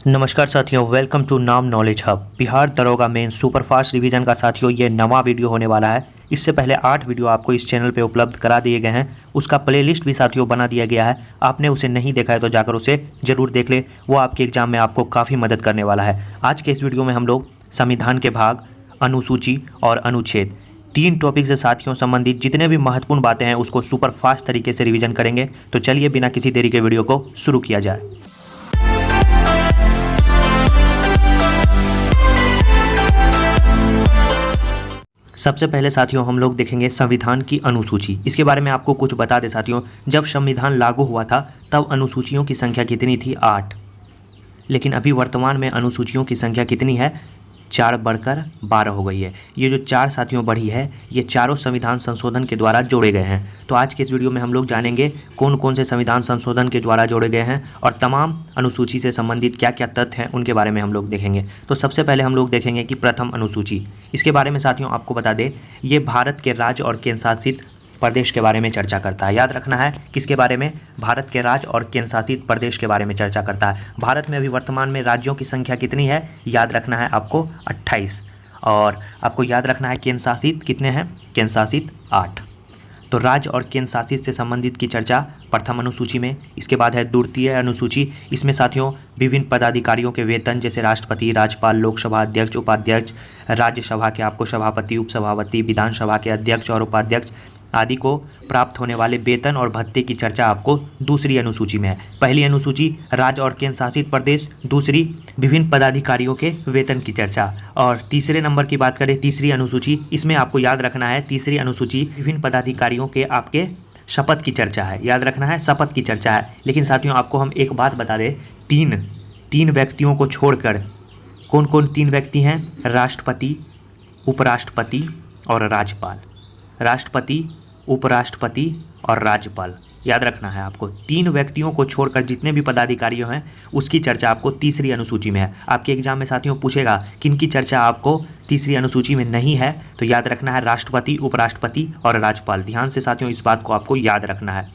नमस्कार साथियों, welcome to नाम नॉलेज हब। बिहार दरोगा मेन सुपरफास्ट रिवीजन का साथियों ये नवा वीडियो होने वाला है। इससे पहले 8 वीडियो आपको इस चैनल पे उपलब्ध करा दिए गए हैं। उसका प्लेलिस्ट भी साथियों बना दिया गया है। आपने उसे नहीं देखा है तो जाकर उसे ज़रूर देख ले, वो आपके एग्जाम में आपको काफ़ी मदद करने वाला है। आज के इस वीडियो में हम लोग संविधान के भाग, अनुसूची और अनुच्छेद 3 टॉपिक से साथियों संबंधित जितने भी महत्वपूर्ण बातें हैं उसको सुपर फास्ट तरीके से रिवीजन करेंगे। तो चलिए बिना किसी देरी के वीडियो को शुरू किया जाए। सबसे पहले साथियों हम लोग देखेंगे संविधान की अनुसूची। इसके बारे में आपको कुछ बता दें साथियों, जब संविधान लागू हुआ था तब अनुसूचियों की संख्या कितनी थी? 8। लेकिन अभी वर्तमान में अनुसूचियों की संख्या कितनी है? 4 बढ़कर 12 हो गई है। ये जो 4 साथियों बढ़ी है, ये चारों संविधान संशोधन के द्वारा जोड़े गए हैं। तो आज के इस वीडियो में हम लोग जानेंगे कौन कौन से संविधान संशोधन के द्वारा जोड़े गए हैं और तमाम अनुसूची से संबंधित क्या क्या तथ्य हैं उनके बारे में हम लोग देखेंगे। तो सबसे पहले हम लोग देखेंगे कि प्रथम अनुसूची। इसके बारे में साथियों आपको बता दें, ये भारत के राज्य और केंद्र शासित प्रदेश के बारे में चर्चा करता है। याद रखना है किसके बारे में? भारत के राज्य और केंद्र शासित प्रदेश के बारे में चर्चा करता है। भारत में अभी वर्तमान में राज्यों की संख्या कितनी है? याद रखना है आपको 28। और आपको याद रखना है केंद्र शासित कितने हैं? केंद्र शासित 8। तो राज्य और केंद्र शासित से संबंधित की चर्चा प्रथम अनुसूची में। इसके बाद है द्वितीय अनुसूची। इसमें साथियों विभिन्न पदाधिकारियों के वेतन, जैसे राष्ट्रपति, राज्यपाल, लोकसभा अध्यक्ष, उपाध्यक्ष, राज्यसभा के आपको सभापति, उपसभापति, विधानसभा के अध्यक्ष और उपाध्यक्ष आदि को प्राप्त होने वाले वेतन और भत्ते की चर्चा आपको दूसरी अनुसूची में है। पहली अनुसूची राज्य और केंद्र शासित प्रदेश, दूसरी विभिन्न पदाधिकारियों के वेतन की चर्चा। और तीसरे नंबर की बात करें, तीसरी अनुसूची, इसमें आपको याद रखना है तीसरी अनुसूची विभिन्न पदाधिकारियों के आपके शपथ की चर्चा है। याद रखना है शपथ की चर्चा है। लेकिन साथियों आपको हम एक बात बता दें, तीन व्यक्तियों को छोड़कर कौन कौन 3 व्यक्ति हैं? राष्ट्रपति, उपराष्ट्रपति और राज्यपाल। राष्ट्रपति, उपराष्ट्रपति और राज्यपाल। याद रखना है आपको 3 व्यक्तियों को छोड़कर जितने भी पदाधिकारी हैं उसकी चर्चा आपको तीसरी अनुसूची में है। आपके एग्जाम में साथियों पूछेगा किनकी चर्चा आपको तीसरी अनुसूची में नहीं है, तो याद रखना है राष्ट्रपति, उपराष्ट्रपति और राज्यपाल। ध्यान से साथियों इस बात को आपको याद रखना है।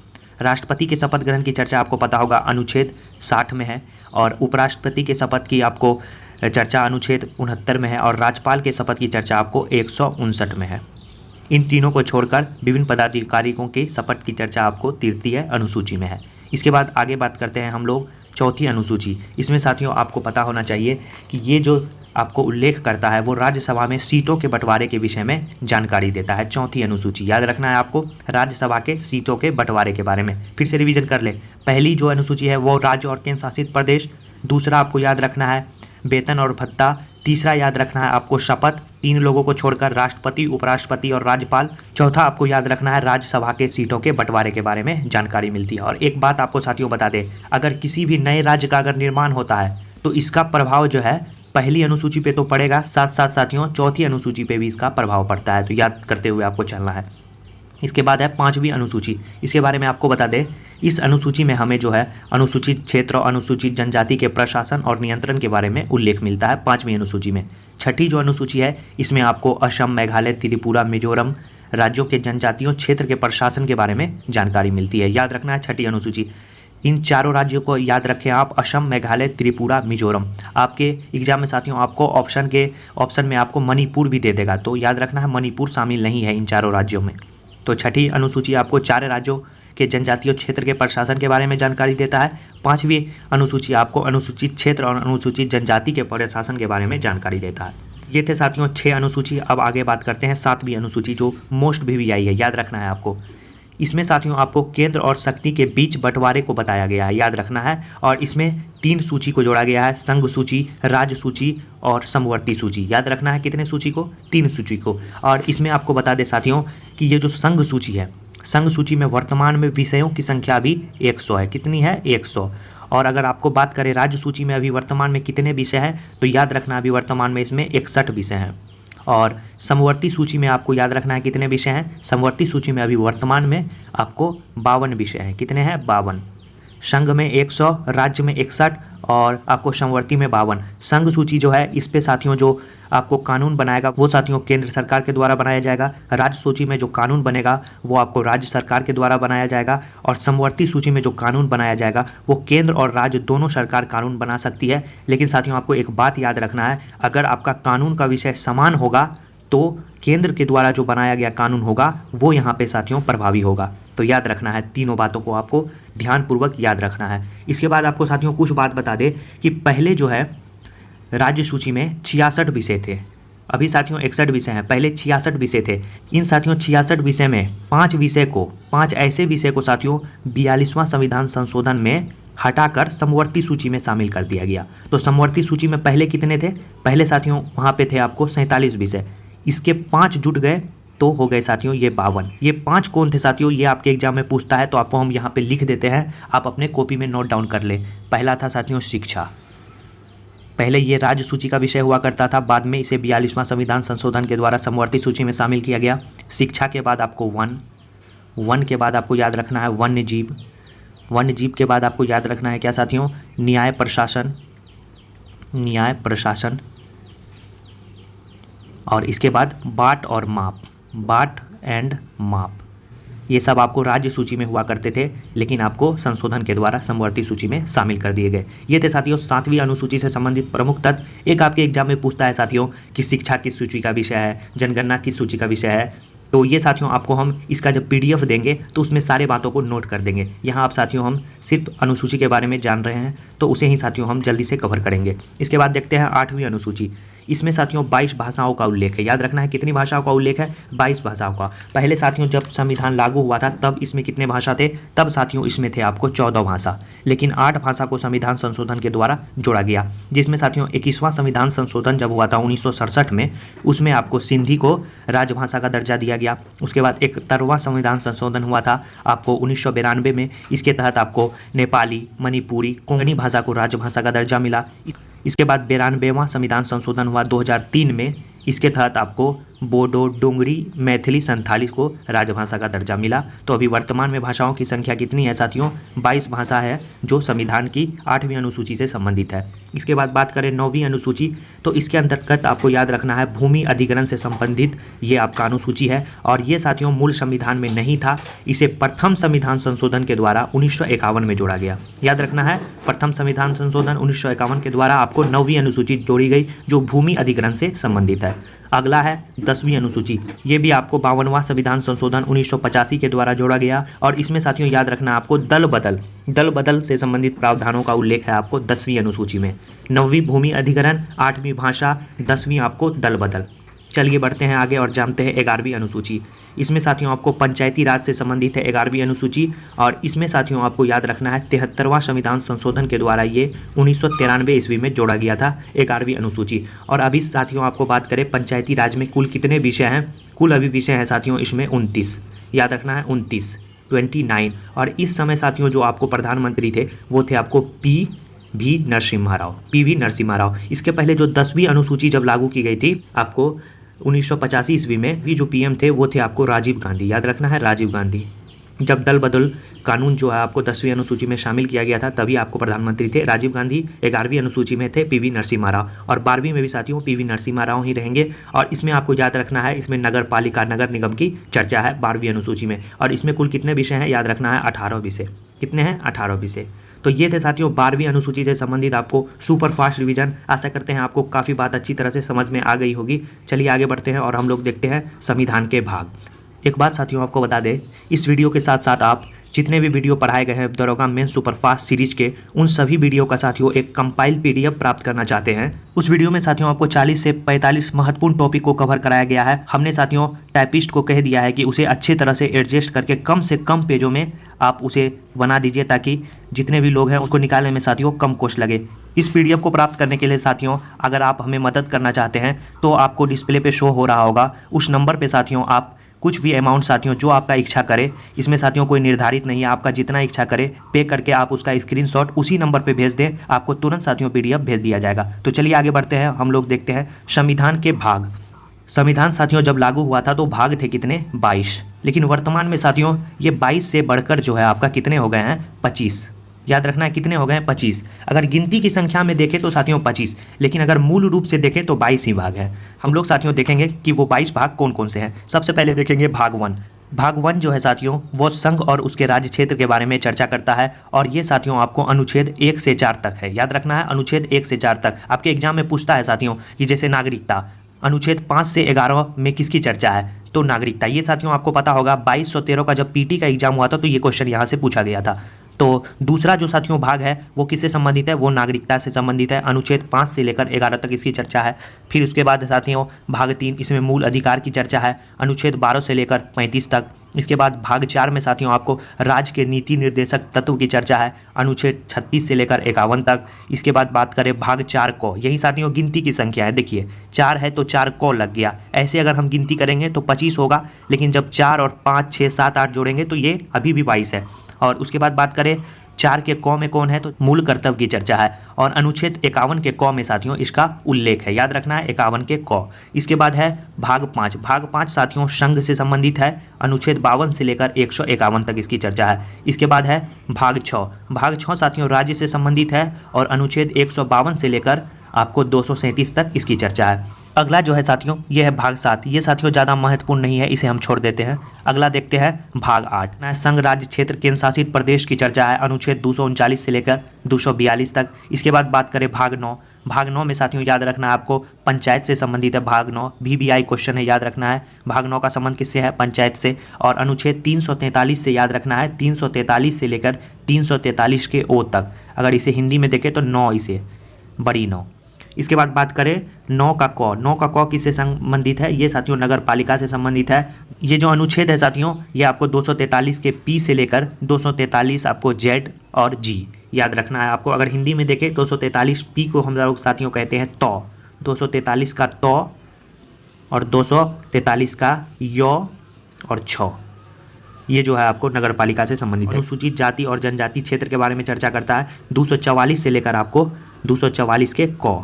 राष्ट्रपति के शपथ ग्रहण की चर्चा आपको पता होगा अनुच्छेद 60 में है, और उपराष्ट्रपति के शपथ की आपको चर्चा अनुच्छेद 69 में है, और राज्यपाल के शपथ की चर्चा आपको 159 में है। इन तीनों को छोड़कर विभिन्न पदाधिकारियों के शपथ की चर्चा आपको तृतीय अनुसूची में है। इसके बाद आगे बात करते हैं हम लोग चौथी अनुसूची। इसमें साथियों आपको पता होना चाहिए कि ये जो आपको उल्लेख करता है वो राज्यसभा में सीटों के बंटवारे के विषय में जानकारी देता है। चौथी अनुसूची याद रखना है आपको, राज्यसभा के सीटों के बंटवारे के बारे में। फिर से रिवीजन कर ले। पहली जो अनुसूची है वो राज्य और केंद्र शासित प्रदेश, दूसरा आपको याद रखना है वेतन और भत्ता, तीसरा याद रखना है आपको शपथ, 3 लोगों को छोड़कर राष्ट्रपति, उपराष्ट्रपति और राज्यपाल, चौथा आपको याद रखना है राज्यसभा के सीटों के बंटवारे के बारे में जानकारी मिलती है। और एक बात आपको साथियों बता दें, अगर किसी भी नए राज्य का अगर निर्माण होता है तो इसका प्रभाव जो है पहली अनुसूची पे तो पड़ेगा, साथ साथ साथियों चौथी अनुसूची पे भी इसका प्रभाव पड़ता है। तो याद करते हुए आपको चलना है। इसके बाद है 5वीं अनुसूची। इसके बारे में आपको बता दें, इस अनुसूची में हमें जो है अनुसूचित क्षेत्र और अनुसूचित जनजाति के प्रशासन और नियंत्रण के बारे में उल्लेख मिलता है 5वीं अनुसूची में। छठी जो अनुसूची है इसमें आपको असम, मेघालय, त्रिपुरा, मिजोरम राज्यों के जनजातियों क्षेत्र के प्रशासन के बारे में जानकारी मिलती है। याद रखना है छठी अनुसूची। इन चारों राज्यों को याद रखें आप, असम, मेघालय, त्रिपुरा, मिजोरम। आपके एग्जाम में साथियों आपको ऑप्शन में आपको मणिपुर भी दे देगा, तो याद रखना है मणिपुर शामिल नहीं है इन चारों राज्यों में। तो छठी अनुसूची आपको 4 राज्यों के जनजातीय क्षेत्र के प्रशासन के बारे में जानकारी देता है। 5वीं अनुसूची आपको अनुसूचित क्षेत्र और अनुसूचित जनजाति के प्रशासन के बारे में जानकारी देता है। ये थे साथियों 6 अनुसूची। अब आगे बात करते हैं 7वीं अनुसूची, जो मोस्ट VVI है। याद रखना है आपको, इसमें साथियों आपको केंद्र और शक्ति के बीच बंटवारे को बताया गया है। याद रखना है। और इसमें 3 सूची को जोड़ा गया है, संघ सूची, राज्य सूची और समवर्ती सूची। याद रखना है कितने सूची को? 3 सूची को। और इसमें आपको बता दें साथियों कि ये जो संघ सूची है, संघ सूची में वर्तमान में विषयों की संख्या अभी 100 है। कितनी है? 100। और अगर आपको बात करें राज्य सूची में अभी वर्तमान में कितने विषय हैं, तो याद रखना अभी वर्तमान में इसमें 61 विषय हैं। और समवर्ती सूची में आपको याद रखना है कितने विषय हैं? समवर्ती सूची में अभी वर्तमान में आपको 52 विषय हैं। कितने हैं? 52। संघ में 100, राज्य में 61 और आपको समवर्ती में 52। संघ सूची जो है इस पे साथियों जो आपको कानून बनाएगा वो साथियों केंद्र सरकार के द्वारा बनाया जाएगा। राज्य सूची में जो कानून बनेगा वो आपको राज्य सरकार के द्वारा बनाया जाएगा और समवर्ती सूची में जो कानून बनाया जाएगा वो केंद्र और राज्य दोनों सरकार कानून बना सकती है। लेकिन साथियों आपको एक बात याद रखना है, अगर आपका कानून का विषय समान होगा तो केंद्र के द्वारा जो बनाया गया कानून होगा वो यहाँ पे साथियों प्रभावी होगा। तो याद रखना है, तीनों बातों को आपको ध्यानपूर्वक याद रखना है। इसके बाद आपको साथियों कुछ बात बता दे कि पहले जो है राज्य सूची में 66 विषय थे, अभी साथियों 61 विषय हैं, पहले 66 विषय थे। इन साथियों 66 विषय में 5 ऐसे विषय को साथियों 42वां संविधान संशोधन में हटाकर समवर्ती सूची में शामिल कर दिया गया। तो समवर्ती सूची में पहले कितने थे? पहले साथियों वहाँ पे थे आपको 47 विषय, इसके 5 जुट गए तो हो गए साथियों ये 52। ये 5 कौन थे साथियों, ये आपके एग्जाम में पूछता है तो आपको हम यहाँ पे लिख देते हैं, आप अपने कॉपी में नोट डाउन कर ले। पहला था साथियों शिक्षा, पहले ये राज्य सूची का विषय हुआ करता था, बाद में इसे 42वां संविधान संशोधन के द्वारा समवर्ती सूची में शामिल किया गया। शिक्षा के बाद आपको वन के बाद आपको याद रखना है वन्य जीव के बाद आपको याद रखना है क्या साथियों, न्याय प्रशासन और इसके बाद बाट एंड माप। ये सब आपको राज्य सूची में हुआ करते थे लेकिन आपको संशोधन के द्वारा समवर्ती सूची में शामिल कर दिए गए। ये थे साथियों 7वीं अनुसूची से संबंधित प्रमुख तथ्य। एक आपके एग्जाम में पूछता है साथियों कि शिक्षा किस सूची का विषय है, जनगणना किस सूची का विषय है। तो ये साथियों आपको हम इसका जब PDF देंगे तो उसमें सारे बातों को नोट कर देंगे। यहाँ आप साथियों हम सिर्फ अनुसूची के बारे में जान रहे हैं तो उसे ही साथियों हम जल्दी से कवर करेंगे। इसके बाद देखते हैं 8वीं अनुसूची। इसमें साथियों 22 भाषाओं का उल्लेख है। याद रखना है कितनी भाषाओं का उल्लेख है, 22 भाषाओं का। पहले साथियों जब संविधान लागू हुआ था तब इसमें कितने भाषा थे, तब साथियों इसमें थे आपको 14 भाषा, लेकिन 8 भाषा को संविधान संशोधन के द्वारा जोड़ा गया। जिसमें साथियों 21वां संविधान संशोधन जब हुआ था 1967 में, उसमें आपको सिंधी को राजभाषा का दर्जा दिया गया। उसके बाद 71वां संविधान संशोधन हुआ था आपको 1992 में, इसके तहत आपको नेपाली, मणिपुरी, कोंकणी भाषा को राजभाषा का दर्जा मिला। इसके बाद 92वां संविधान संशोधन हुआ 2003 में, इसके तहत आपको बोडो, डोंगरी, मैथिली, संथाली को राजभाषा का दर्जा मिला। तो अभी वर्तमान में भाषाओं की संख्या कितनी है साथियों, 22 भाषा है जो संविधान की 8वीं अनुसूची से संबंधित है। इसके बाद बात करें 9वीं अनुसूची, तो इसके अंतर्गत आपको याद रखना है भूमि अधिग्रहण से संबंधित ये आपका अनुसूची है और ये साथियों मूल संविधान में नहीं था, इसे प्रथम संविधान संशोधन के द्वारा 1951 में जोड़ा गया। याद रखना है प्रथम संविधान संशोधन 1951 के द्वारा आपको 9वीं अनुसूची जोड़ी गई जो भूमि अधिग्रहण से संबंधित है। अगला है 10वीं अनुसूची, ये भी आपको 52वां संविधान संशोधन 1985 के द्वारा जोड़ा गया और इसमें साथियों याद रखना आपको दल बदल से संबंधित प्रावधानों का उल्लेख है आपको 10वीं अनुसूची में। 9वीं भूमि अधिग्रहण, 8वीं भाषा, 10वीं आपको दल बदल। चलिए बढ़ते हैं आगे और जानते हैं 11वीं अनुसूची। इसमें साथियों आपको पंचायती राज से संबंधित है 11वीं अनुसूची और इसमें साथियों आपको याद रखना है 73वां संविधान संशोधन के द्वारा ये 1993 ईस्वी में जोड़ा गया था 11वीं अनुसूची। और अभी साथियों आपको बात करें पंचायती राज में कुल कितने विषय हैं, कुल अभी विषय हैं साथियों इसमें 29। याद रखना है 29। और इस समय साथियों जो आपको प्रधानमंत्री थे वो थे आपको पी.वी. नरसिम्हा राव। इसके पहले जो 10वीं अनुसूची जब लागू की गई थी आपको 1985 ईस्वी में, भी जो PM थे वो थे आपको राजीव गांधी। याद रखना है राजीव गांधी। जब दल बदल कानून जो है आपको 10वीं अनुसूची में शामिल किया गया था तभी आपको प्रधानमंत्री थे राजीव गांधी। 11वीं अनुसूची में थे P.V. नरसिम्हा राव और 12वीं में भी साथियों P.V. नरसिम्हा राव ही रहेंगे। और इसमें आपको याद रखना है इसमें नगर पालिका, नगर निगम की चर्चा है 12वीं अनुसूची में और इसमें कुल कितने विषय हैं, याद रखना है 18 विषय। कितने हैं, 18 विषय। तो ये थे साथियों 12वीं अनुसूची से संबंधित आपको सुपर फास्ट रिवीजन। आशा करते हैं आपको काफ़ी बात अच्छी तरह से समझ में आ गई होगी। चलिए आगे बढ़ते हैं और हम लोग देखते हैं संविधान के भाग। एक बात साथियों आपको बता दें, इस वीडियो के साथ साथ आप जितने भी वीडियो पढ़ाए गए हैं दरोगा मेन सुपरफास्ट सीरीज के, उन सभी वीडियो का साथियों एक कंपाइल PDF प्राप्त करना चाहते हैं। उस वीडियो में साथियों आपको 40 से 45 महत्वपूर्ण टॉपिक को कवर कराया गया है। हमने साथियों टाइपिस्ट को कह दिया है कि उसे अच्छी तरह से एडजस्ट करके कम से कम पेजों में आप उसे बना दीजिए ताकि जितने भी लोग हैं उसको निकालने में साथियों कम कॉस्ट लगे। इस PDF को प्राप्त करने के लिए साथियों अगर आप हमें मदद करना चाहते हैं तो आपको डिस्प्ले पे शो हो रहा होगा, उस नंबर पे साथियों आप कुछ भी अमाउंट साथियों जो आपका इच्छा करे, इसमें साथियों कोई निर्धारित नहीं है, आपका जितना इच्छा करे पे करके आप उसका स्क्रीनशॉट उसी नंबर पे भेज दें, आपको तुरंत साथियों PDF भेज दिया जाएगा। तो चलिए आगे बढ़ते हैं, हम लोग देखते हैं संविधान के भाग। संविधान साथियों जब लागू हुआ था तो भाग थे कितने, 22, लेकिन वर्तमान में साथियों ये 22 से बढ़कर जो है आपका कितने हो गए हैं, 25। याद रखना है कितने हो गए 25। अगर गिनती की संख्या में देखें तो साथियों 25, लेकिन अगर मूल रूप से देखें तो 22 ही भाग है। हम लोग साथियों देखेंगे कि वो 22 भाग कौन कौन से हैं। सबसे पहले देखेंगे भाग 1। भाग 1 जो है साथियों वो संघ और उसके राज्य क्षेत्र के बारे में चर्चा करता है, और ये साथियों आपको अनुच्छेद 1 से 4 तक है। याद रखना है अनुच्छेद 1 से 4 तक। आपके एग्जाम में पूछता है साथियों कि जैसे नागरिकता, अनुच्छेद 5 से 11 में किसकी चर्चा है, तो नागरिकता। ये साथियों आपको पता होगा 2213 का जब पीटी का एग्जाम हुआ था तो ये क्वेश्चन यहाँ से पूछा गया था। तो दूसरा जो साथियों भाग है वो किससे संबंधित है, वो नागरिकता से संबंधित है। अनुच्छेद 5 से लेकर 11 तक इसकी चर्चा है। फिर उसके बाद साथियों भाग 3, इसमें मूल अधिकार की चर्चा है, अनुच्छेद 12 से लेकर 35 तक। इसके बाद भाग 4 में साथियों आपको राज्य के नीति निर्देशक तत्व की चर्चा है, अनुच्छेद 36 से लेकर 51 तक। इसके बाद बात करें भाग 4 को, यही साथियों गिनती की संख्या है। देखिए 4 है तो 4 को लग गया। ऐसे अगर हम गिनती करेंगे तो 25 होगा, लेकिन जब 4 और 5 6 7 8 जोड़ेंगे तो ये अभी भी 22 है। और उसके बाद बात करें 4 के क में कौन है, तो मूल कर्तव्य की चर्चा है, और अनुच्छेद 51 के क में साथियों इसका उल्लेख है। याद रखना है 51 के क। इसके बाद है भाग 5। भाग 5 साथियों संघ से संबंधित है, अनुच्छेद 52 से लेकर 151 तक इसकी चर्चा है। इसके बाद है भाग 6। भाग 6 साथियों राज्य से संबंधित है, और अनुच्छेद 152 से लेकर आपको 237 तक इसकी चर्चा है। अगला जो है साथियों ये है भाग 7। ये साथियों ज़्यादा महत्वपूर्ण नहीं है, इसे हम छोड़ देते हैं। अगला देखते हैं भाग 8। संघ राज्य क्षेत्र केंद्र शासित प्रदेश की चर्चा है, अनुच्छेद 239 से लेकर 242 तक। इसके बाद बात करें भाग 9। भाग 9 में साथियों याद रखना है आपको पंचायत से संबंधित है। भाग 9 VBI क्वेश्चन है, याद रखना है। भाग 9 का संबंध किससे है, पंचायत से। और अनुच्छेद 343 से याद रखना है, 343 से लेकर 343 के ओ तक। अगर इसे हिंदी में देखें तो 9, इसे बड़ी 9। इसके बाद बात करें 9 का क। 9 का क किससे संबंधित है, ये साथियों नगर पालिका से संबंधित है। ये जो अनुच्छेद है साथियों ये आपको 243 के पी से लेकर 243 आपको जेड और जी याद रखना है आपको। अगर हिंदी में देखें 243 पी को हम लोग साथियों कहते हैं तो, 243 का तो और 243 का यो और छ। ये जो है आपको नगर पालिका से संबंधित है। अनुसूचित जाति और जनजाति क्षेत्र के बारे में चर्चा करता है, 244 से लेकर आपको 244 के क,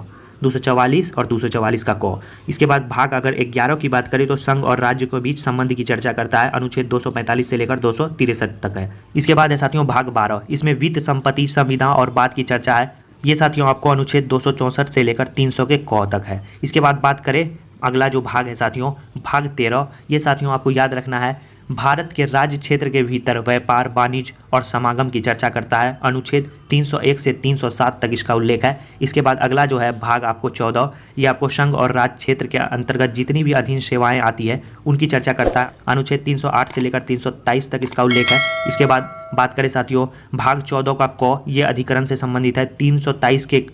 244 और 244 का क। इसके बाद भाग अगर 11 की बात करें तो संघ और राज्य के बीच संबंध की चर्चा करता है, अनुच्छेद 245 से लेकर 263 तक है। इसके बाद है साथियों भाग 12। इसमें वित्त, संपत्ति, संविदा और बाद की चर्चा है। ये साथियों आपको अनुच्छेद 264 से लेकर 300 के क तक है। इसके बाद बात करें अगला जो भाग है साथियों भाग 13। ये साथियों आपको याद रखना है भारत के राज्य क्षेत्र के भीतर व्यापार, वाणिज्य और समागम की चर्चा करता है, अनुच्छेद 301 से 307 तक इसका उल्लेख है। इसके बाद अगला जो है भाग आपको 14, ये आपको संघ और राज्य क्षेत्र के अंतर्गत जितनी भी अधीन सेवाएं आती है उनकी चर्चा करता है, अनुच्छेद 308 से लेकर 327 तक इसका उल्लेख है। इसके बाद बात करें साथियों भाग 14 का क, ये अधिकरण से संबंधित है, 323 के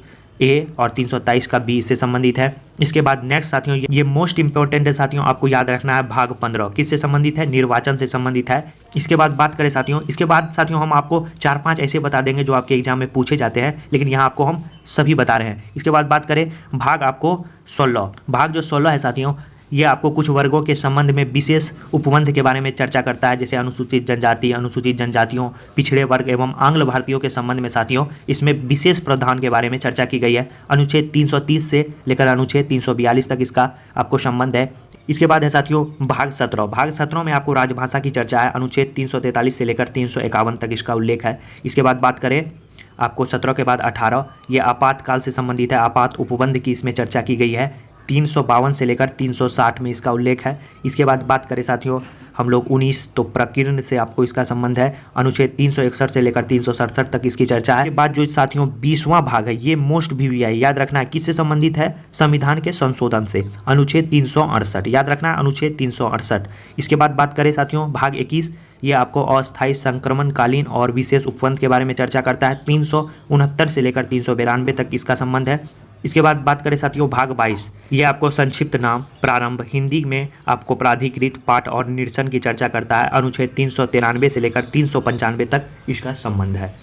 ए और 323 का बी से संबंधित है। इसके बाद नेक्स्ट साथियों ये मोस्ट इंपॉर्टेंट है साथियों, आपको याद रखना है भाग 15 किससे संबंधित है, निर्वाचन से संबंधित है। इसके बाद बात करें साथियों, इसके बाद साथियों हम आपको 4-5 ऐसे बता देंगे जो आपके एग्जाम में पूछे जाते हैं, लेकिन यहाँ आपको हम सभी बता रहे हैं। इसके बाद बात करें भाग आपको 16। भाग जो 16 है साथियों ये आपको कुछ वर्गों के संबंध में विशेष उपबंध के बारे में चर्चा करता है, जैसे अनुसूचित जनजाति, अनुसूचित जनजातियों, पिछड़े वर्ग एवं आंग्ल भारतीयों के संबंध में साथियों इसमें विशेष प्रावधान के बारे में चर्चा की गई है। अनुच्छेद 330 से लेकर अनुच्छेद 342 तक इसका आपको संबंध है। इसके बाद है साथियों भाग 17। भाग 17 में आपको राजभाषा की चर्चा है, अनुच्छेद 343 से लेकर 351 तक इसका उल्लेख है। इसके बाद बात करें आपको 17 के बाद 18, ये आपातकाल से संबंधित है, आपात उपबंध की इसमें चर्चा की गई है, 352 से लेकर 360 में इसका उल्लेख है। इसके बाद बात करें साथियों हम लोग 19, तो प्रकीर्ण से आपको इसका संबंध है, अनुच्छेद 361 से लेकर 367 तक इसकी चर्चा है। इसके बाद जो साथियों 20वां भाग है ये मोस्ट VVI याद रखना है किससे संबंधित है, संविधान के संशोधन से, अनुच्छेद 368 याद रखना है, अनुच्छेद 368। इसके बाद बात करें साथियों भाग 21, ये आपको अस्थायी संक्रमणकालीन और विशेष उपबंध के बारे में चर्चा करता है, 369 से लेकर 392 तक इसका संबंध है। इसके बाद बात करें साथियों भाग 22, ये आपको संक्षिप्त नाम, प्रारंभ, हिंदी में आपको प्राधिकृत, पाठ और निरसन की चर्चा करता है, अनुच्छेद 393 से लेकर 395 तक इसका संबंध है।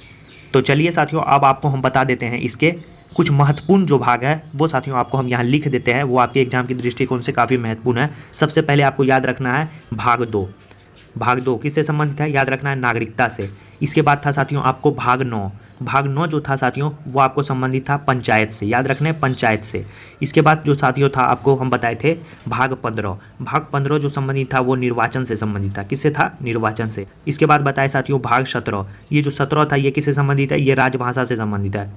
तो चलिए साथियों अब आपको हम बता देते हैं इसके कुछ महत्वपूर्ण जो भाग है वो साथियों आपको हम यहाँ लिख देते हैं, वो आपके एग्जाम के दृष्टिकोण से काफ़ी महत्वपूर्ण है। सबसे पहले आपको याद रखना है भाग 2। भाग 2 किससे संबंधित है, याद रखना है नागरिकता से। इसके बाद था साथियों आपको भाग 9। भाग 9 जो था साथियों वो आपको संबंधित था पंचायत से, याद रखना है पंचायत से। इसके बाद जो साथियों था आपको हम बताए थे भाग 15 जो संबंधित था वो निर्वाचन से संबंधित था। किससे था? निर्वाचन से। इसके बाद बताए साथियों भाग 17, ये जो 17 था ये किससे संबंधित है? ये राजभाषा से संबंधित है।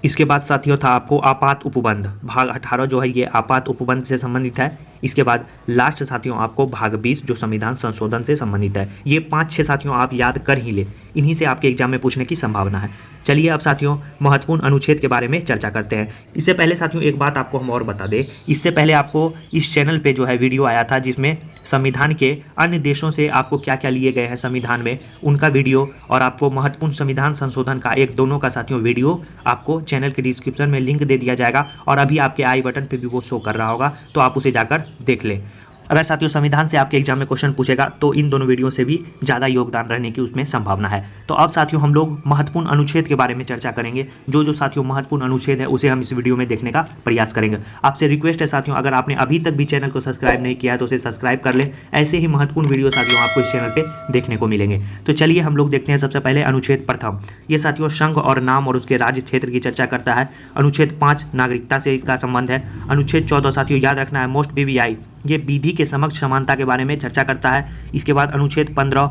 इसके बाद साथियों था आपको आपात उपबंध, भाग 18 जो है ये आपात उपबंध से संबंधित है। इसके बाद लास्ट साथियों आपको भाग 20 जो संविधान संशोधन से संबंधित है। ये 5-6 साथियों आप याद कर ही ले, इन्हीं से आपके एग्जाम में पूछने की संभावना है। चलिए अब साथियों महत्वपूर्ण अनुच्छेद के बारे में चर्चा करते हैं। इससे पहले साथियों एक बात आपको हम और बता दें, इससे पहले आपको इस चैनल पे जो है वीडियो आया था जिसमें संविधान के अन्य देशों से आपको क्या क्या लिए गए हैं संविधान में, उनका वीडियो और आपको महत्वपूर्ण संविधान संशोधन का एक दोनों का साथियों वीडियो आपको चैनल के डिस्क्रिप्शन में लिंक दे दिया जाएगा और अभी आपके आई बटन पे भी वो शो कर रहा होगा, तो आप उसे जाकर देख लें। अगर साथियों संविधान से आपके एग्जाम में क्वेश्चन पूछेगा तो इन दोनों वीडियो से भी ज़्यादा योगदान रहने की उसमें संभावना है। तो अब साथियों हम लोग महत्वपूर्ण अनुच्छेद के बारे में चर्चा करेंगे। जो साथियों महत्वपूर्ण अनुच्छेद है उसे हम इस वीडियो में देखने का प्रयास करेंगे। आपसे रिक्वेस्ट है साथियों, अगर आपने अभी तक भी चैनल को सब्सक्राइब नहीं किया है तो उसे सब्सक्राइब कर ले। ऐसे ही महत्वपूर्ण वीडियो साथियों आपको इस चैनल पर देखने को मिलेंगे। तो चलिए हम लोग देखते हैं सबसे पहले अनुच्छेद प्रथम। ये साथियों संघ और नाम और उसके राज्य क्षेत्र की चर्चा करता है। अनुच्छेद 5 नागरिकता से इसका संबंध है। अनुच्छेद 14 साथियों याद रखना है मोस्ट BVI, ये विधि के समक्ष समानता के बारे में चर्चा करता है। इसके बाद अनुच्छेद 15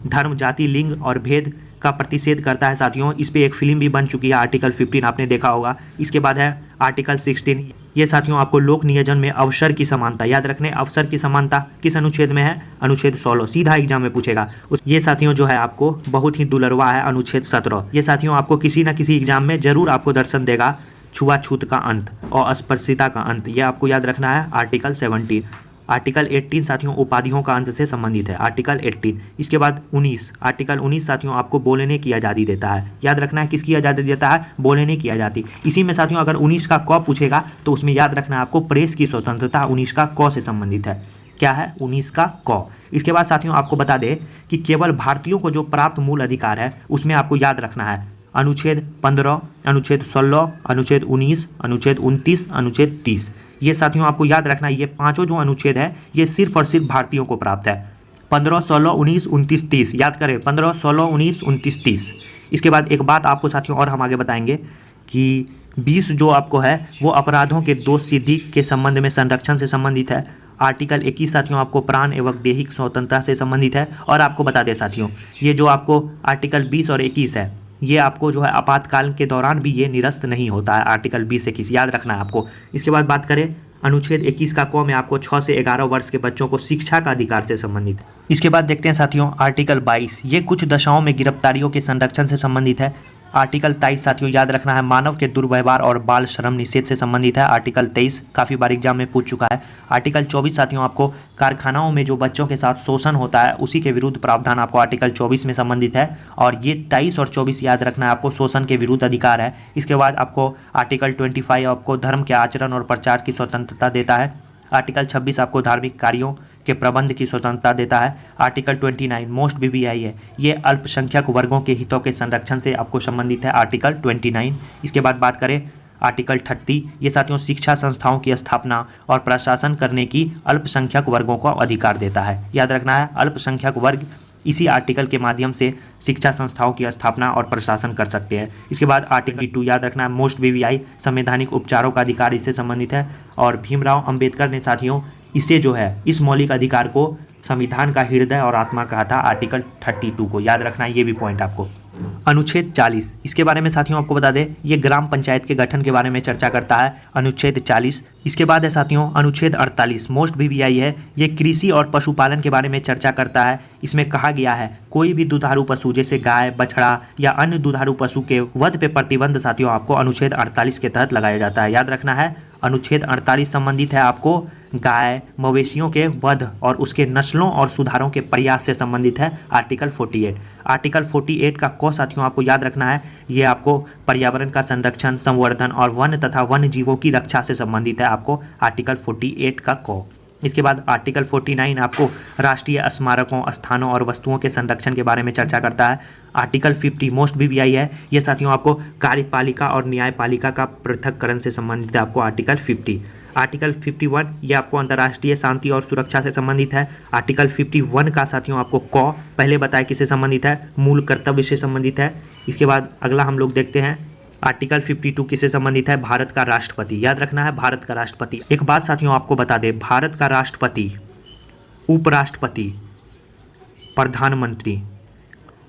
धर्म जाति लिंग और भेद का प्रतिषेध करता है साथियों। इस पे एक फिल्म भी बन चुकी है, आर्टिकल 15 आपने देखा होगा। इसके बाद है आर्टिकल 16, ये साथियों आपको लोक नियोजन में अवसर की समानता, याद रखने अवसर की समानता किस अनुच्छेद में है? अनुच्छेद 16, सीधा एग्जाम में पूछेगा। ये साथियों जो है आपको बहुत ही दुलरवा है अनुच्छेद 17। ये साथियों आपको किसी न किसी एग्जाम में जरूर आपको दर्शन देगा। छुआछूत का अंत और अस्पृश्यता का अंत, ये आपको याद रखना है आर्टिकल 17। आर्टिकल 18 साथियों उपाधियों का अंत से संबंधित है, आर्टिकल 18। इसके बाद 19, आर्टिकल 19 साथियों आपको बोलने की आज़ादी देता है। याद रखना है किसकी आज़ादी देता है? बोलने की आज़ादी। इसी में साथियों अगर 19 का क पूछेगा तो उसमें याद रखना है आपको प्रेस की स्वतंत्रता 19 का क से संबंधित है। क्या है? 19 का क। इसके बाद साथियों आपको बता दें कि केवल भारतीयों को जो प्राप्त मूल अधिकार है उसमें आपको याद रखना है अनुच्छेद 15, अनुच्छेद 16, अनुच्छेद 19, अनुच्छेद 29, अनुच्छेद 30। ये साथियों आपको याद रखना है ये पांचों जो अनुच्छेद है ये सिर्फ और सिर्फ भारतीयों को प्राप्त है। 15, 16, 19, 29, 30 याद करें, 15, 16, 19, 29, 30। इसके बाद एक बात आपको साथियों और हम आगे बताएंगे कि 20 जो आपको है वो अपराधों के दोष सिद्धि के संबंध में संरक्षण से संबंधित है। आर्टिकल 21 साथियों आपको प्राण एवं दैहिक स्वतंत्रता से संबंधित है। और आपको बता दें साथियों ये जो आपको आर्टिकल 20 और 21 है ये आपको जो है आपातकाल के दौरान भी ये निरस्त नहीं होता है, आर्टिकल 20 से 21 याद रखना है आपको। इसके बाद बात करें अनुच्छेद 21 का क में आपको 6 से 11 वर्ष के बच्चों को शिक्षा का अधिकार से संबंधित है। इसके बाद देखते हैं साथियों आर्टिकल 22, ये कुछ दशाओं में गिरफ्तारियों के संरक्षण से संबंधित है। आर्टिकल 23 साथियों याद रखना है मानव के दुर्व्यवहार और बाल श्रम निषेध से संबंधित है। आर्टिकल 23 काफ़ी बार एग्जाम में पूछ चुका है। आर्टिकल 24 साथियों आपको कारखानाओं में जो बच्चों के साथ शोषण होता है उसी के विरुद्ध प्रावधान आपको आर्टिकल 24 में संबंधित है। और ये 23 और 24 याद रखना है आपको शोषण के विरुद्ध अधिकार है। इसके बाद आपको आर्टिकल 25 आपको धर्म के आचरण और प्रचार की स्वतंत्रता देता है। आर्टिकल 26 आपको धार्मिक कार्यों के प्रबंध की स्वतंत्रता देता है। आर्टिकल 29 मोस्ट BVI है, ये अल्पसंख्यक वर्गों के हितों के संरक्षण से आपको संबंधित है, आर्टिकल 29। इसके बाद बात करें आर्टिकल 30, ये साथियों शिक्षा संस्थाओं की स्थापना और प्रशासन करने की अल्पसंख्यक वर्गों को अधिकार देता है। याद रखना है अल्पसंख्यक वर्ग इसी आर्टिकल के माध्यम से शिक्षा संस्थाओं की स्थापना और प्रशासन कर सकते हैं। इसके बाद आर्टिकल 2 याद रखना है मोस्ट BVI संवैधानिक उपचारों का अधिकार इससे संबंधित है। और भीमराव अंबेडकर ने साथियों इसे जो है इस मौलिक अधिकार को संविधान का हृदय और आत्मा कहा था, आर्टिकल 32 को याद रखना है, ये भी पॉइंट आपको। अनुच्छेद 40, इसके बारे में साथियों आपको बता दें ये ग्राम पंचायत के गठन के बारे में चर्चा करता है, अनुच्छेद 40। इसके बाद है साथियों अनुच्छेद 48 मोस्ट BVI है, ये कृषि और पशुपालन के बारे में चर्चा करता है। इसमें कहा गया है कोई भी दुधारू पशु जैसे गाय बछड़ा या अन्य दुधारू पशु के वध पे प्रतिबंध साथियों आपको अनुच्छेद 48 के तहत लगाया जाता है। याद रखना है अनुच्छेद 48 संबंधित है आपको गाय मवेशियों के वध और उसके नस्लों और सुधारों के प्रयास से संबंधित है, आर्टिकल 48। आर्टिकल 48 का क साथियों आपको याद रखना है ये आपको पर्यावरण का संरक्षण संवर्धन और वन तथा वन्य जीवों की रक्षा से संबंधित है, आपको आर्टिकल 48 का क। इसके बाद आर्टिकल 49 आपको राष्ट्रीय स्मारकों स्थानों और वस्तुओं के संरक्षण के बारे में चर्चा करता है। आर्टिकल 50 मोस्ट BVI है, ये साथियों आपको कार्यपालिका और न्यायपालिका का पृथक्करण से संबंधित है, आपको आर्टिकल 50। आर्टिकल 51 ये आपको अंतर्राष्ट्रीय शांति और सुरक्षा से संबंधित है। आर्टिकल 51 का साथियों आपको क पहले बताया किससे संबंधित है, मूल कर्तव्य से संबंधित है। इसके बाद अगला हम लोग देखते हैं आर्टिकल 52 किससे संबंधित है? भारत का राष्ट्रपति। याद रखना है भारत का राष्ट्रपति। एक बात साथियों आपको बता दें, भारत का राष्ट्रपति, उपराष्ट्रपति, प्रधानमंत्री,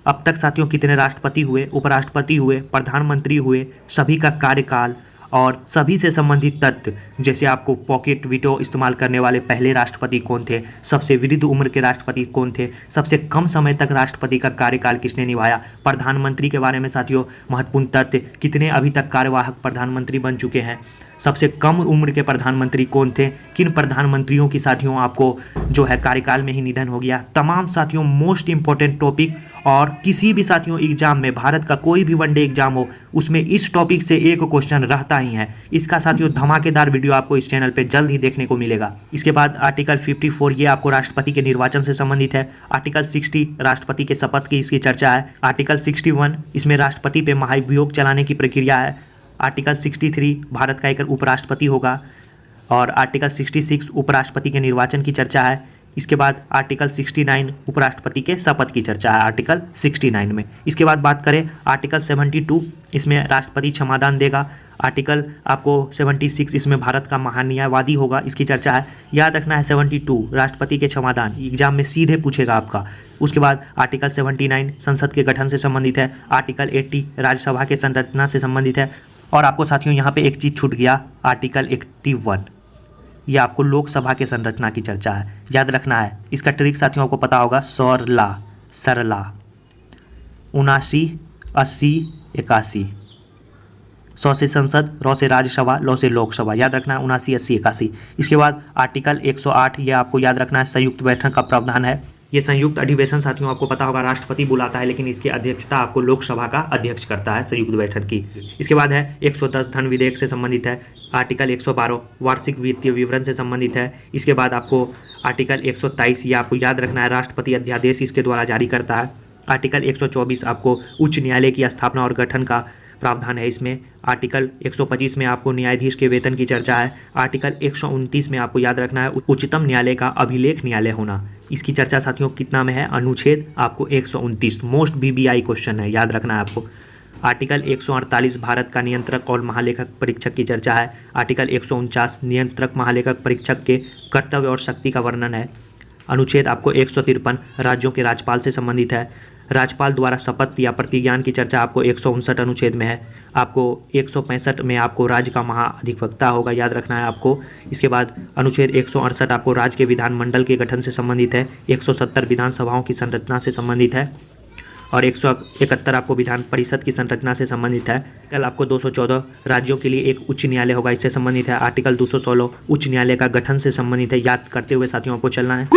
अब तक साथियों कितने राष्ट्रपति हुए, उपराष्ट्रपति हुए, प्रधानमंत्री हुए, सभी का कार्यकाल और सभी से संबंधित तथ्य, जैसे आपको पॉकेट वीटो इस्तेमाल करने वाले पहले राष्ट्रपति कौन थे, सबसे वृद्ध उम्र के राष्ट्रपति कौन थे, सबसे कम समय तक राष्ट्रपति का कार्यकाल किसने निभाया, प्रधानमंत्री के बारे में साथियों महत्वपूर्ण तथ्य, कितने अभी तक कार्यवाहक प्रधानमंत्री बन चुके हैं, सबसे कम उम्र के प्रधानमंत्री कौन थे, किन प्रधानमंत्रियों की साथियों आपको जो है कार्यकाल में ही निधन हो गया। तमाम साथियों मोस्ट इंपॉर्टेंट टॉपिक, और किसी भी साथियों एग्जाम में, भारत का कोई भी वनडे एग्जाम हो, उसमें इस टॉपिक से एक क्वेश्चन रहता ही है। इसका साथियों धमाकेदार वीडियो आपको इस चैनल पे जल्द ही देखने को मिलेगा। इसके बाद आर्टिकल 54 ये आपको राष्ट्रपति के निर्वाचन से संबंधित है। आर्टिकल 60 राष्ट्रपति के शपथ की इसकी चर्चा है। आर्टिकल 61 इसमें राष्ट्रपति पे महाभियोग चलाने की प्रक्रिया है। आर्टिकल 63 भारत का एक उपराष्ट्रपति होगा, और आर्टिकल 66 उपराष्ट्रपति के निर्वाचन की चर्चा है। इसके बाद आर्टिकल 69 उपराष्ट्रपति के शपथ की चर्चा है आर्टिकल 69 में। इसके बाद बात करें आर्टिकल 72, इसमें राष्ट्रपति क्षमादान देगा। आर्टिकल आपको 76 इसमें भारत का महान्यायवादी होगा, इसकी चर्चा है। याद रखना है 72 राष्ट्रपति के क्षमादान, एग्जाम में सीधे पूछेगा आपका। उसके बाद आर्टिकल 79 संसद के गठन से संबंधित है। आर्टिकल 80 राज्यसभा के संरचना से संबंधित है। और आपको साथियों यहाँ पे एक चीज़ छूट गया, आर्टिकल 81 ये आपको लोकसभा के संरचना की चर्चा है, याद रखना है। इसका ट्रिक साथियों आपको पता होगा, सरला 79, 80, 81, 100 से संसद, रौ से राज्यसभा, लौ से लोकसभा, याद रखना है 79, 80, 81। इसके बाद आर्टिकल 108 ये आपको याद रखना है, संयुक्त बैठक का प्रावधान है। ये संयुक्त अधिवेशन साथियों आपको पता होगा राष्ट्रपति बुलाता है, लेकिन इसकी अध्यक्षता आपको लोकसभा का अध्यक्ष करता है संयुक्त बैठक की। इसके बाद है 110 धन विधेयक से संबंधित है। आर्टिकल 112 वार्षिक वित्तीय विवरण से संबंधित है। इसके बाद आपको आर्टिकल 123 ये आपको याद रखना है, राष्ट्रपति अध्यादेश इसके द्वारा जारी करता है। आर्टिकल 124 आपको उच्च न्यायालय की स्थापना और गठन का प्रावधान है इसमें। आर्टिकल 125 में आपको न्यायाधीश के वेतन की चर्चा है। आर्टिकल 129 में आपको याद रखना है उच्चतम न्यायालय का अभिलेख न्यायालय होना, इसकी चर्चा साथियों कितना में है, अनुच्छेद आपको 129, मोस्ट BBI क्वेश्चन है, याद रखना है आपको। आर्टिकल 148 भारत का नियंत्रक और महालेखक परीक्षक की चर्चा है। आर्टिकल 149 नियंत्रक महालेखक परीक्षक के कर्तव्य और शक्ति का वर्णन है। अनुच्छेद आपको 153 राज्यों के राज्यपाल से संबंधित है। राज्यपाल द्वारा शपथ या प्रतिज्ञान की चर्चा आपको 159 अनुच्छेद में है। आपको 165 में आपको राज्य का महाधिवक्ता होगा, याद रखना है आपको। इसके बाद अनुच्छेद 168 आपको राज्य के विधानमंडल के गठन से संबंधित है। 170 विधानसभाओं की संरचना से संबंधित है, और 171 आपको विधान परिषद की संरचना से संबंधित है। कल आपको 214 राज्यों के लिए एक उच्च न्यायालय होगा, इससे संबंधित है। आर्टिकल 216 उच्च न्यायालय का गठन से संबंधित है, याद करते हुए साथियों आपको चलना है।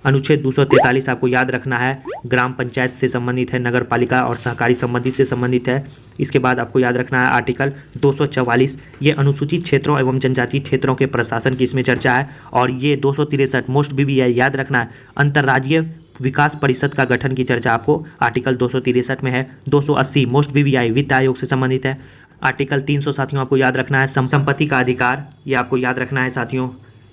अनुच्छेद 243 आपको याद रखना है, ग्राम पंचायत से संबंधित है, नगर पालिका और सहकारी संबंधित से संबंधित है। इसके बाद आपको याद रखना है आर्टिकल 244 ये अनुसूचित क्षेत्रों एवं जनजातीय क्षेत्रों के प्रशासन की इसमें चर्चा है। और ये 263 मोस्ट BBI याद रखना है, अंतर्राज्यीय विकास परिषद का गठन की चर्चा आपको आर्टिकल 263 में है। 280 मोस्ट BBI वित्त आयोग से संबंधित है। आर्टिकल 300 साथियों आपको याद रखना है, संपत्ति का अधिकार, ये आपको याद रखना है साथियों।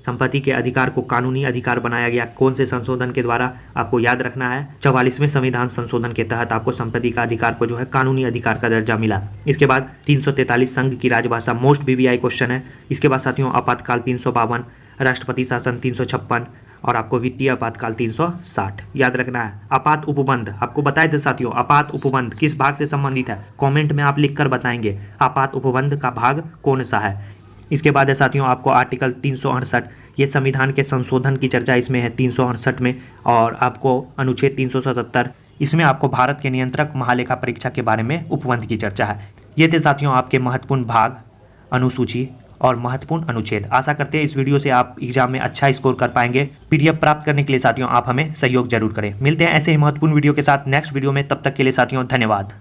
संपत्ति के अधिकार को कानूनी अधिकार बनाया गया, कौन से संशोधन के द्वारा, आपको याद रखना है 44वें संविधान संशोधन के तहत आपको संपत्ति का अधिकार को जो है कानूनी अधिकार का दर्जा मिला। इसके बाद 343 संघ की राजभाषा मोस्ट BBI क्वेश्चन है। इसके बाद साथियों आपातकाल 352, राष्ट्रपति शासन 356 और आपको वित्तीय आपातकाल 360 याद रखना है। आपात उपबंध आपको बताए थे साथियों, आपात उपबंध किस भाग से संबंधित है, कमेंट में आप लिखकर बताएंगे आपात उपबंध का भाग कौन सा है। इसके बाद है साथियों आपको आर्टिकल 368 ये संविधान के संशोधन की चर्चा इसमें है 368 में। और आपको अनुच्छेद 377 इसमें आपको भारत के नियंत्रक महालेखा परीक्षा के बारे में उपबंध की चर्चा है। ये थे साथियों आपके महत्वपूर्ण भाग, अनुसूची और महत्वपूर्ण अनुच्छेद। आशा करते हैं इस वीडियो से आप एग्जाम में अच्छा स्कोर कर पाएंगे। PDF प्राप्त करने के लिए साथियों आप हमें सहयोग जरूर करें। मिलते हैं ऐसे ही महत्वपूर्ण वीडियो के साथ नेक्स्ट वीडियो में, तब तक के लिए साथियों धन्यवाद।